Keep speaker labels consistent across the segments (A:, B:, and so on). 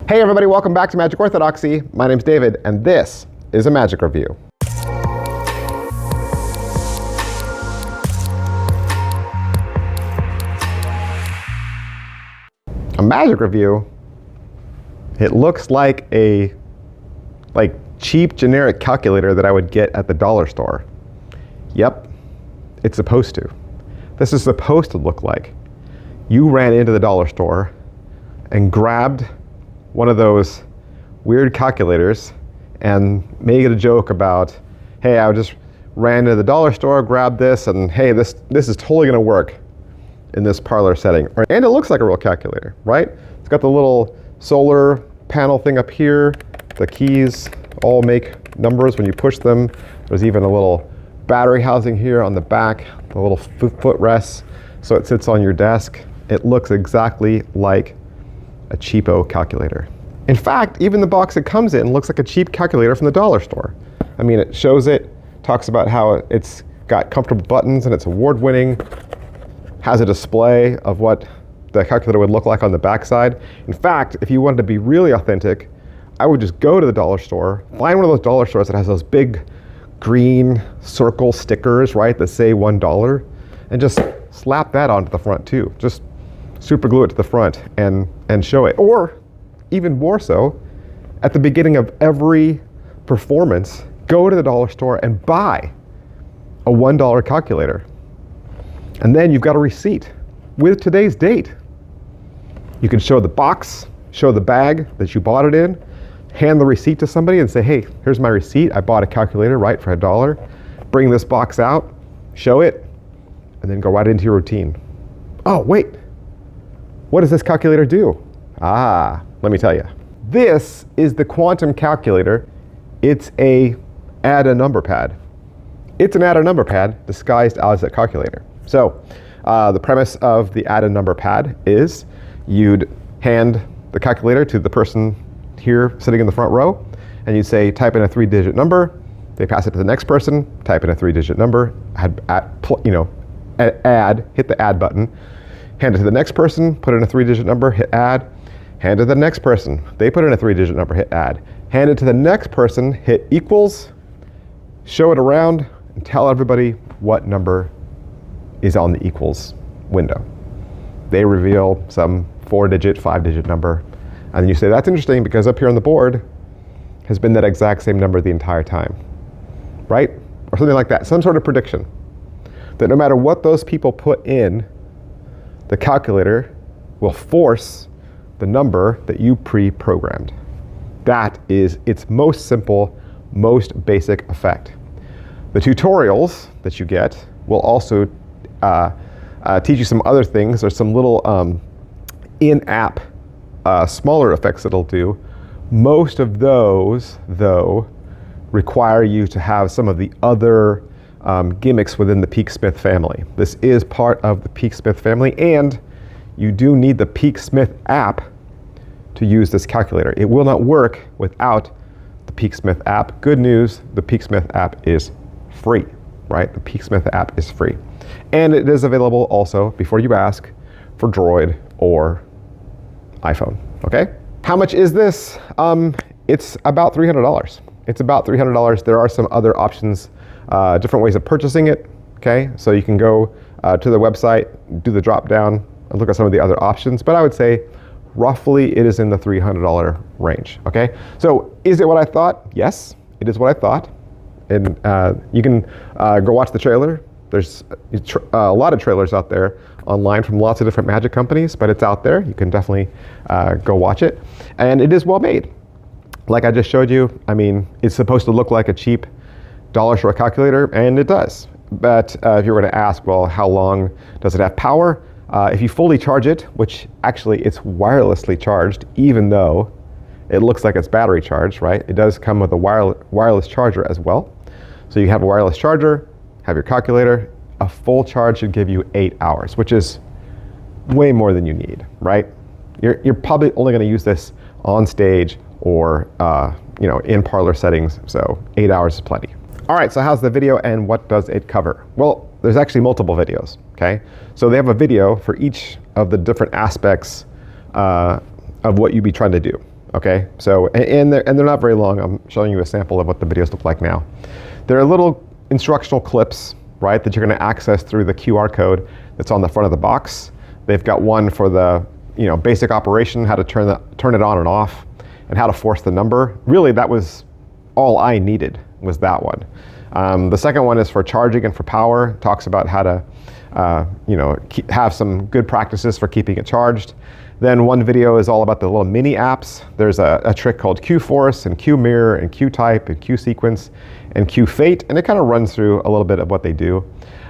A: Hey everybody, welcome back to Magic Orthodoxy. My name's David, and this is a magic review. A magic review? It looks like a cheap generic calculator that I would get at the dollar store. Yep, it's supposed to. This is supposed to look like you ran into the dollar store and grabbed one of those weird calculators and made a joke about, hey, I just ran to the dollar store, grabbed this, and hey, this is totally gonna work in this parlor setting. And it looks like a real calculator, right? It's got the little solar panel thing up here. The keys all make numbers when you push them. There's even a little battery housing here on the back, the little footrest, so it sits on your desk. It looks exactly like a cheapo calculator. In fact, even the box it comes in looks like a cheap calculator from the dollar store. I mean, it shows it, talks about how it's got comfortable buttons and it's award-winning, has a display of what the calculator would look like on the backside. In fact, if you wanted to be really authentic, I would just go to the dollar store, find one of those dollar stores that has those big green circle stickers, right, that say $1, and just slap that onto the front too. Just super glue it to the front and show it. Or even more so, at the beginning of every performance, go to the dollar store and buy a $1 calculator. And then you've got a receipt with today's date. You can show the box, show the bag that you bought it in, hand the receipt to somebody and say, hey, here's my receipt. I bought a calculator, right, for $1. Bring this box out, show it, and then go right into your routine. Oh, wait, what does this calculator do? Ah, let me tell you. This is the quantum calculator. It's a add a number pad. It's an add a number pad disguised as a calculator. So the premise of the add a number pad is you'd hand the calculator to the person here sitting in the front row, and you say, type in a 3-digit number. They pass it to the next person, type in a 3-digit number, hit the add button, hand it to the next person, put in a 3-digit number, hit add, hand it to the next person. They put in a 3-digit number, hit add, hand it to the next person, hit equals, show it around, and tell everybody what number is on the equals window. They reveal some 4-digit, 5-digit number. And then you say, that's interesting because up here on the board has been that exact same number the entire time, right? Or something like that, some sort of prediction. That no matter what those people put in, the calculator will force the number that you pre-programmed. That is its most simple, most basic effect. The tutorials that you get will also teach you some other things. There's some little in-app smaller effects that it'll do. Most of those, though, require you to have some of the other gimmicks within the Peak-Smith family. This is part of the Peak-Smith family, and you do need the Peak-Smith app to use this calculator. It will not work without the Peak-Smith app. Good news, the Peak-Smith app is free, right? The Peak-Smith app is free. And it is available also, before you ask, for Droid or iPhone, okay? How much is this? It's about $300. It's about $300. There are some other options, different ways of purchasing it, okay? So you can go to the website, do the drop down, and look at some of the other options, but I would say roughly it is in the $300 range, okay? So is it what I thought? Yes, it is what I thought. And you can go watch the trailer. There's a lot of trailers out there online from lots of different magic companies, but it's out there. You can definitely go watch it. And it is well made. Like I just showed you, I mean, it's supposed to look like a cheap dollar store calculator, and it does. But if you were to ask, well, how long does it have power? If you fully charge it, which actually it's wirelessly charged, even though it looks like it's battery charged, right? It does come with a wireless charger as well. So you have a wireless charger, have your calculator. A full charge should give you 8 hours, which is way more than you need, right? You're probably only going to use this on stage or in parlor settings, so 8 hours is plenty. All right, so how's the video and what does it cover? Well, there's actually multiple videos, okay? So they have a video for each of the different aspects of what you'd be trying to do. Okay, so, and they're not very long. I'm showing you a sample of what the videos look like now. There are little instructional clips, right, that you're going to access through the QR code that's on the front of the box. They've got one for the basic operation, how to turn it on and off, and how to force the number. Really, that was all I needed, was that one. The second one is for charging and for power. Talks about how to have some good practices for keeping it charged. Then one video is all about the little mini apps. There's a trick called Q-Force and Q-Mirror and Q-Type and Q-Sequence and Q-Fate, and it kind of runs through a little bit of what they do.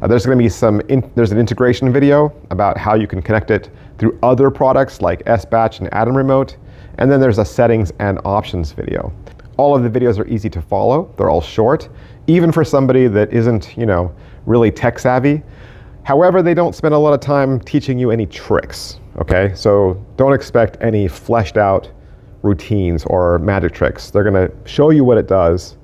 A: There's going to be there's an integration video about how you can connect it through other products like SBatch and Atom Remote, and then there's a settings and options video. All of the videos are easy to follow. They're all short, even for somebody that isn't, really tech savvy. However, they don't spend a lot of time teaching you any tricks, okay? So don't expect any fleshed out routines or magic tricks. They're gonna show you what it does,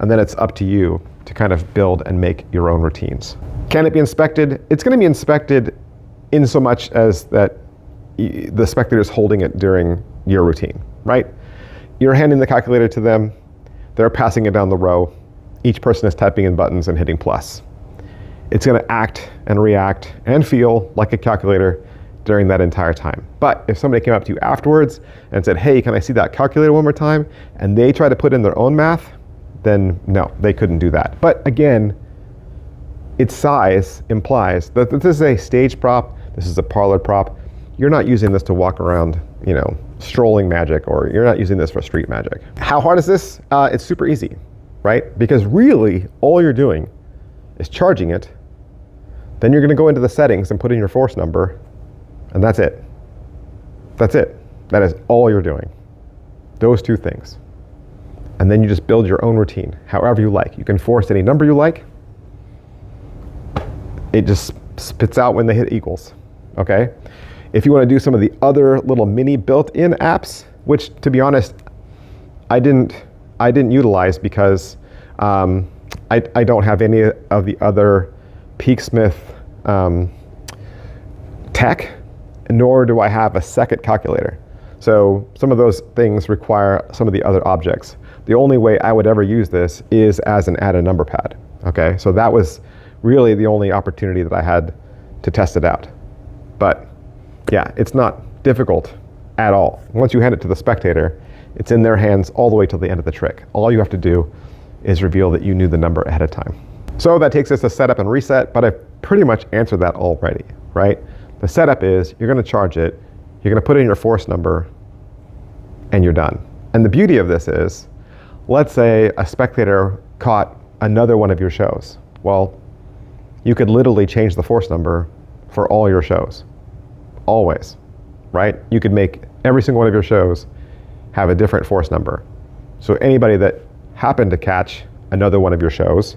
A: and then it's up to you to kind of build and make your own routines. Can it be inspected? It's gonna be inspected in so much as that the spectator is holding it during your routine, right? You're handing the calculator to them, they're passing it down the row, each person is typing in buttons and hitting plus. It's going to act and react and feel like a calculator during that entire time. But if somebody came up to you afterwards and said, hey, can I see that calculator one more time? And they try to put in their own math, then no, they couldn't do that. But again, its size implies that this is a stage prop, this is a parlor prop. You're not using this to walk around, strolling magic, or you're not using this for street magic. How hard is this? It's super easy, right? Because really, all you're doing is charging it. Then you're going to go into the settings and put in your force number, and that's it. That's it. That is all you're doing. Those two things. And then you just build your own routine, however you like. You can force any number you like. It just spits out when they hit equals, okay? If you want to do some of the other little mini built-in apps, which, to be honest, I didn't utilize because I don't have any of the other Peaksmith tech, nor do I have a second calculator. So some of those things require some of the other objects. The only way I would ever use this is as an add a number pad. Okay, so that was really the only opportunity that I had to test it out. But yeah, it's not difficult at all. Once you hand it to the spectator, it's in their hands all the way till the end of the trick. All you have to do is reveal that you knew the number ahead of time. So that takes us to setup and reset, but I've pretty much answered that already, right? The setup is you're going to charge it, you're going to put in your force number, and you're done. And the beauty of this is, let's say a spectator caught another one of your shows. Well, you could literally change the force number for all your shows. Always, right? You could make every single one of your shows have a different force number. So anybody that happened to catch another one of your shows,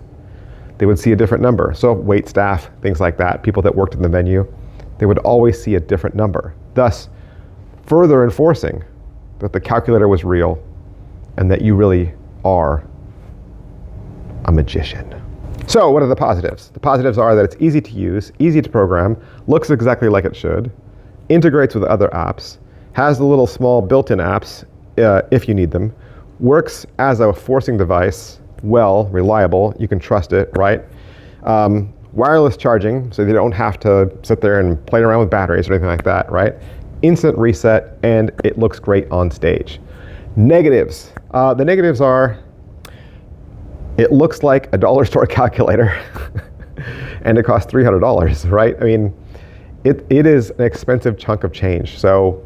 A: they would see a different number. So wait staff, things like that, people that worked in the venue, they would always see a different number. Thus, further enforcing that the calculator was real and that you really are a magician. So what are the positives? The positives are that it's easy to use, easy to program, looks exactly like it should, integrates with other apps, has the little small built-in apps if you need them, works as a forcing device, well, reliable, you can trust it, right? Wireless charging, so you don't have to sit there and play around with batteries or anything like that, right? Instant reset, and it looks great on stage. Negatives. The negatives are, it looks like a dollar store calculator and it costs $300, right? I mean, it is an expensive chunk of change. So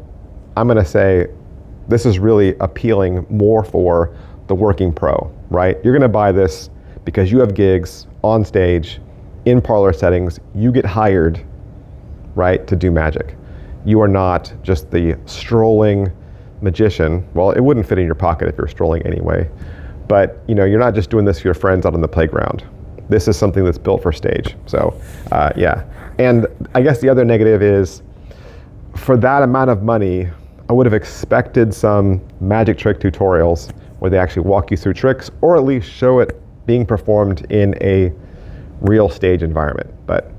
A: I'm gonna say this is really appealing more for the working pro, right? You're gonna buy this because you have gigs on stage, in parlor settings, you get hired, right, to do magic. You are not just the strolling magician. Well, it wouldn't fit in your pocket if you're strolling anyway. But you're not just doing this for your friends out on the playground. This is something that's built for stage. So yeah. And I guess the other negative is, for that amount of money, I would have expected some magic trick tutorials where they actually walk you through tricks, or at least show it being performed in a real stage environment. But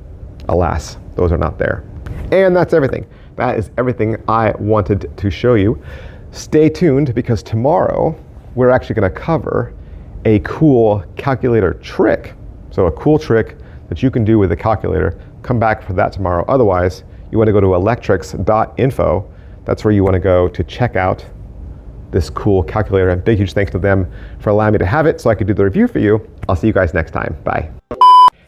A: alas, those are not there. And that's everything. That is everything I wanted to show you. Stay tuned, because tomorrow we're actually going to cover a cool calculator trick. So a cool trick that you can do with a calculator. Come back for that tomorrow. Otherwise, you want to go to electrics.info. That's where you want to go to check out this cool calculator. And big, huge thanks to them for allowing me to have it so I could do the review for you. I'll see you guys next time. Bye.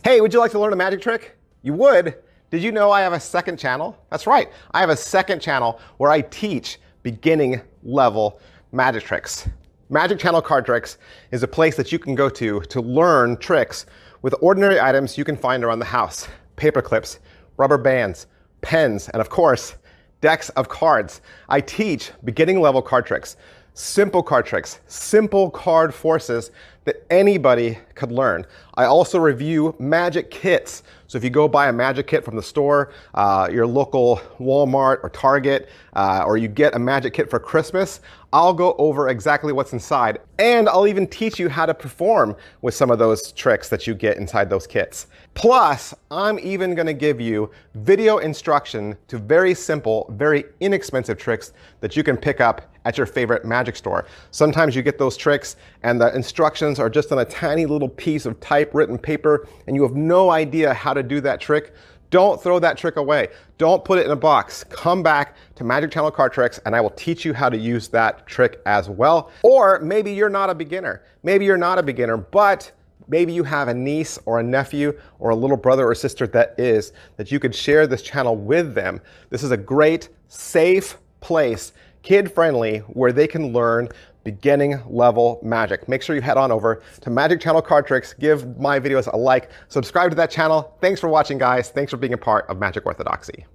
A: Hey, would you like to learn a magic trick? You would? Did you know I have a second channel? That's right. I have a second channel where I teach beginning level magic tricks. Magic Channel Card Tricks is a place that you can go to learn tricks with ordinary items you can find around the house. Paper clips, rubber bands, pens, and of course, decks of cards. I teach beginning level card tricks, simple card tricks, simple card forces that anybody could learn. I also review magic kits. So if you go buy a magic kit from the store, your local Walmart or Target, or you get a magic kit for Christmas, I'll go over exactly what's inside. And I'll even teach you how to perform with some of those tricks that you get inside those kits. Plus, I'm even gonna give you video instruction to very simple, very inexpensive tricks that you can pick up at your favorite magic store. Sometimes you get those tricks and the instructions are just on a tiny little piece of typewritten paper and you have no idea how to do that trick. Don't throw that trick away. Don't put it in a box. Come back to Magic Channel Card Tricks and I will teach you how to use that trick as well. Or maybe you're not a beginner. Maybe you're not a beginner, but maybe you have a niece or a nephew or a little brother or sister that you could share this channel with them. This is a great, safe place, kid-friendly, where they can learn beginning level magic. Make sure you head on over to Magic Channel Card Tricks, give my videos a like, subscribe to that channel. Thanks for watching, guys. Thanks for being a part of Magic Orthodoxy.